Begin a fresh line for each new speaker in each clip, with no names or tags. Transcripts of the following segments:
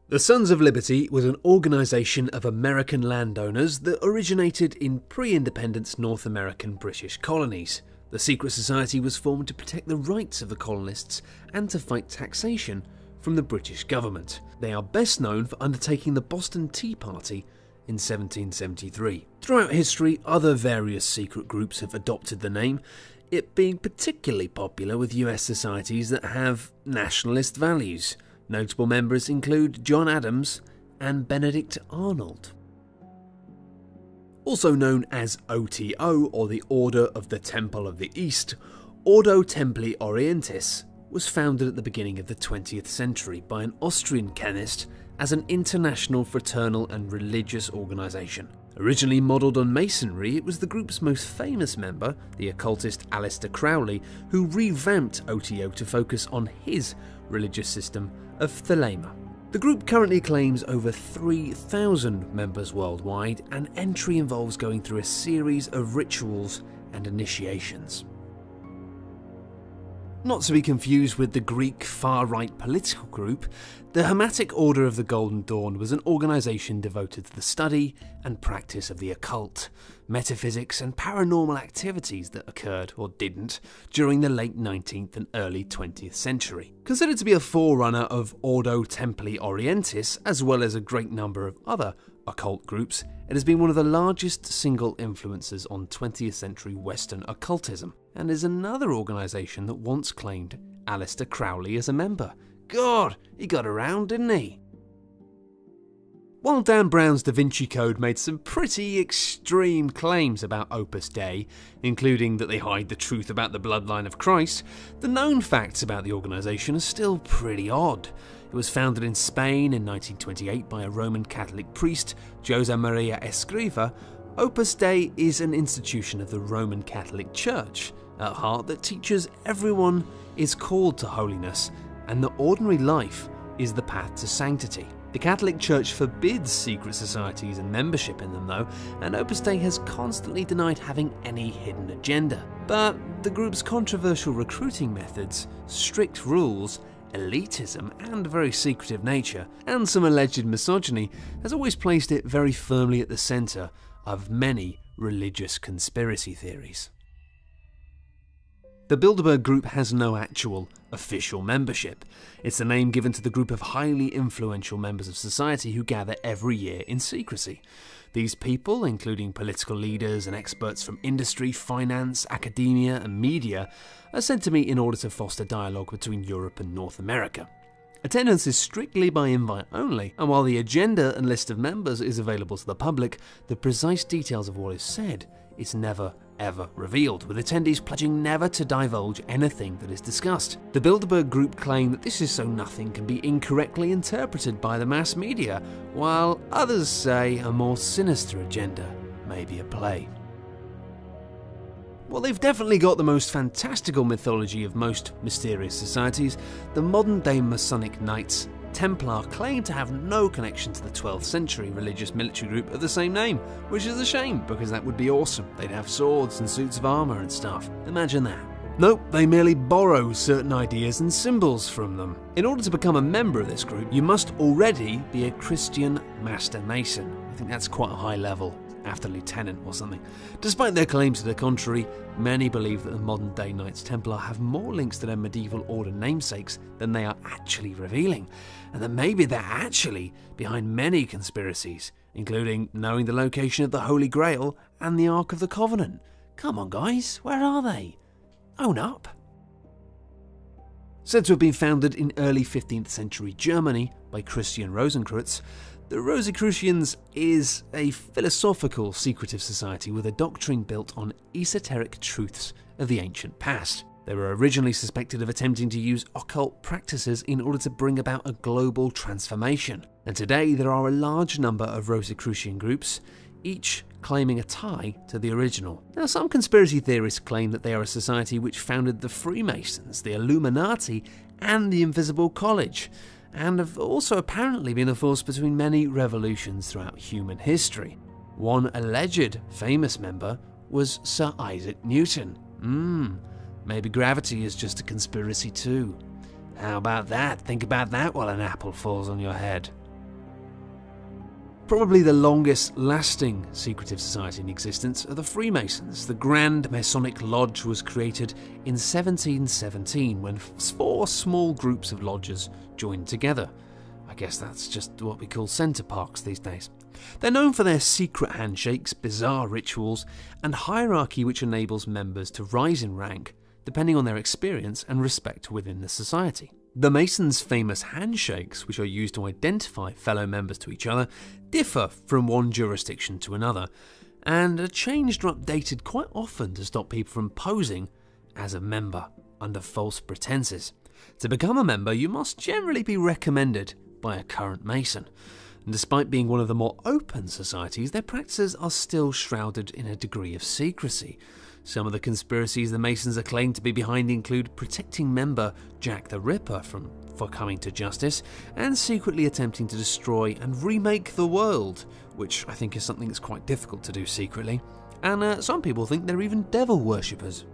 The Sons of Liberty was an organisation of American landowners that originated in pre-independence North American British colonies. The secret society was formed to protect the rights of the colonists and to fight taxation from the British government. They are best known for undertaking the Boston Tea Party in 1773. Throughout history, other various secret groups have adopted the name, it being particularly popular with US societies that have nationalist values. Notable members include John Adams and Benedict Arnold. Also known as OTO, or the Order of the Temple of the East, Ordo Templi Orientis was founded at the beginning of the 20th century by an Austrian chemist as an international fraternal and religious organisation. Originally modelled on Masonry, it was the group's most famous member, the occultist Aleister Crowley, who revamped OTO to focus on his religious system of Thelema. The group currently claims over 3,000 members worldwide, and entry involves going through a series of rituals and initiations. Not to be confused with the Greek far-right political group, the Hermetic Order of the Golden Dawn was an organisation devoted to the study and practice of the occult, metaphysics and paranormal activities that occurred, or didn't, during the late 19th and early 20th century. Considered to be a forerunner of Ordo Templi Orientis, as well as a great number of other occult groups, it has been one of the largest single influences on 20th century Western occultism, and is another organisation that once claimed Aleister Crowley as a member. God, he got around, didn't he? While Dan Brown's Da Vinci Code made some pretty extreme claims about Opus Dei, including that they hide the truth about the bloodline of Christ, the known facts about the organisation are still pretty odd. It was founded in Spain in 1928 by a Roman Catholic priest, José María Escriva. Opus Dei is an institution of the Roman Catholic Church, at heart, that teaches everyone is called to holiness, and that ordinary life is the path to sanctity. The Catholic Church forbids secret societies and membership in them though, and Opus Dei has constantly denied having any hidden agenda. But the group's controversial recruiting methods, strict rules, elitism and very secretive nature, and some alleged misogyny has always placed it very firmly at the centre of many religious conspiracy theories. The Bilderberg Group has no actual official membership. It's the name given to the group of highly influential members of society who gather every year in secrecy. These people, including political leaders and experts from industry, finance, academia and media, are said to meet in order to foster dialogue between Europe and North America. Attendance is strictly by invite only, and while the agenda and list of members is available to the public, the precise details of what is said is never ever revealed, with attendees pledging never to divulge anything that is discussed. The Bilderberg Group claim that this is so nothing can be incorrectly interpreted by the mass media, while others say a more sinister agenda may be at play. While they've definitely got the most fantastical mythology of most mysterious societies, the modern-day Masonic Knights Templar claim to have no connection to the 12th century religious military group of the same name, which is a shame because that would be awesome. They'd have swords and suits of armour and stuff. Imagine that. Nope, they merely borrow certain ideas and symbols from them. In order to become a member of this group, you must already be a Christian Master Mason. I think that's quite a high level, after Lieutenant or something. Despite their claims to the contrary, many believe that the modern-day Knights Templar have more links to their medieval order namesakes than they are actually revealing, and that maybe they're actually behind many conspiracies, including knowing the location of the Holy Grail and the Ark of the Covenant. Come on guys, where are they? Own up. Said to have been founded in early 15th century Germany by Christian Rosenkreuz, the Rosicrucians is a philosophical secretive society with a doctrine built on esoteric truths of the ancient past. They were originally suspected of attempting to use occult practices in order to bring about a global transformation, and today there are a large number of Rosicrucian groups, each claiming a tie to the original. Now, some conspiracy theorists claim that they are a society which founded the Freemasons, the Illuminati and the Invisible College, and have also apparently been a force between many revolutions throughout human history. One alleged famous member was Sir Isaac Newton. Maybe gravity is just a conspiracy too. How about that? Think about that while an apple falls on your head. Probably the longest lasting secretive society in existence are the Freemasons. The Grand Masonic Lodge was created in 1717 when 4 small groups of lodges joined together. I guess that's just what we call centre parks these days. They're known for their secret handshakes, bizarre rituals, and hierarchy which enables members to rise in rank depending on their experience and respect within the society. The Masons' famous handshakes, which are used to identify fellow members to each other, differ from one jurisdiction to another, and are changed or updated quite often to stop people from posing as a member under false pretenses. To become a member, you must generally be recommended by a current Mason. And despite being one of the more open societies, their practices are still shrouded in a degree of secrecy. Some of the conspiracies the Masons are claimed to be behind include protecting member Jack the Ripper for coming to justice, and secretly attempting to destroy and remake the world, which I think is something that's quite difficult to do secretly. And some people think they're even devil worshippers.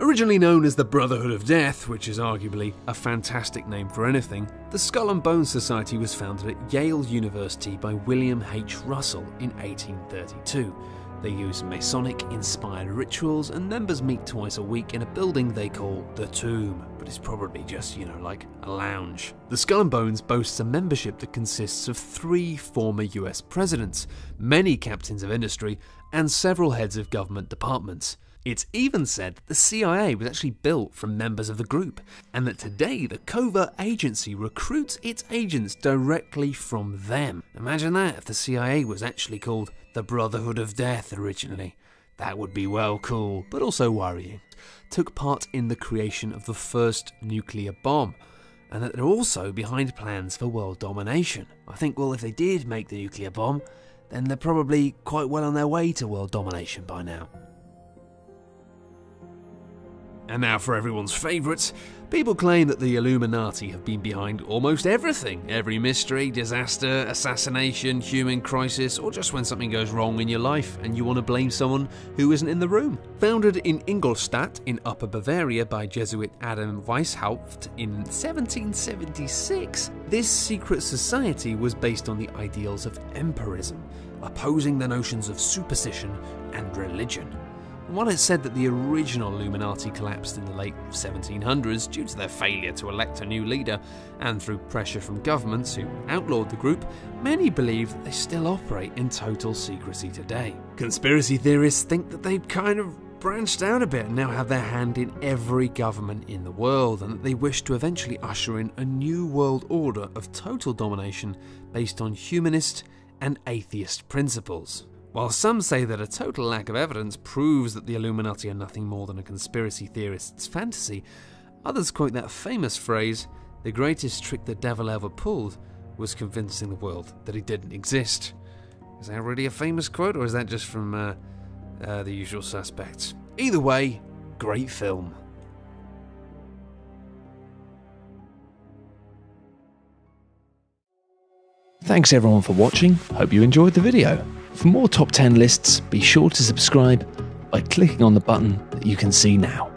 Originally known as the Brotherhood of Death, which is arguably a fantastic name for anything, the Skull and Bones Society was founded at Yale University by William H. Russell in 1832. They use Masonic-inspired rituals, and members meet twice a week in a building they call the Tomb, but it's probably just, like a lounge. The Skull and Bones boasts a membership that consists of 3 former US presidents, many captains of industry, and several heads of government departments. It's even said that the CIA was actually built from members of the group, and that today the covert agency recruits its agents directly from them. Imagine that if the CIA was actually called the Brotherhood of Death originally. That would be well cool, but also worrying. Took part in the creation of the first nuclear bomb, and that they're also behind plans for world domination. I think, well, if they did make the nuclear bomb, then they're probably quite well on their way to world domination by now. And now for everyone's favourites. People claim that the Illuminati have been behind almost everything. Every mystery, disaster, assassination, human crisis, or just when something goes wrong in your life and you want to blame someone who isn't in the room. Founded in Ingolstadt in Upper Bavaria by Jesuit Adam Weishaupt in 1776, this secret society was based on the ideals of empirism, opposing the notions of superstition and religion. While it's said that the original Illuminati collapsed in the late 1700s due to their failure to elect a new leader and through pressure from governments who outlawed the group, many believe that they still operate in total secrecy today. Conspiracy theorists think that they've kind of branched out a bit and now have their hand in every government in the world, and that they wish to eventually usher in a new world order of total domination based on humanist and atheist principles. While some say that a total lack of evidence proves that the Illuminati are nothing more than a conspiracy theorist's fantasy, others quote that famous phrase, "The greatest trick the devil ever pulled was convincing the world that he didn't exist." Is that really a famous quote, or is that just from The Usual Suspects? Either way, great film.
Thanks everyone for watching, hope you enjoyed the video. For more top 10 lists, be sure to subscribe by clicking on the button that you can see now.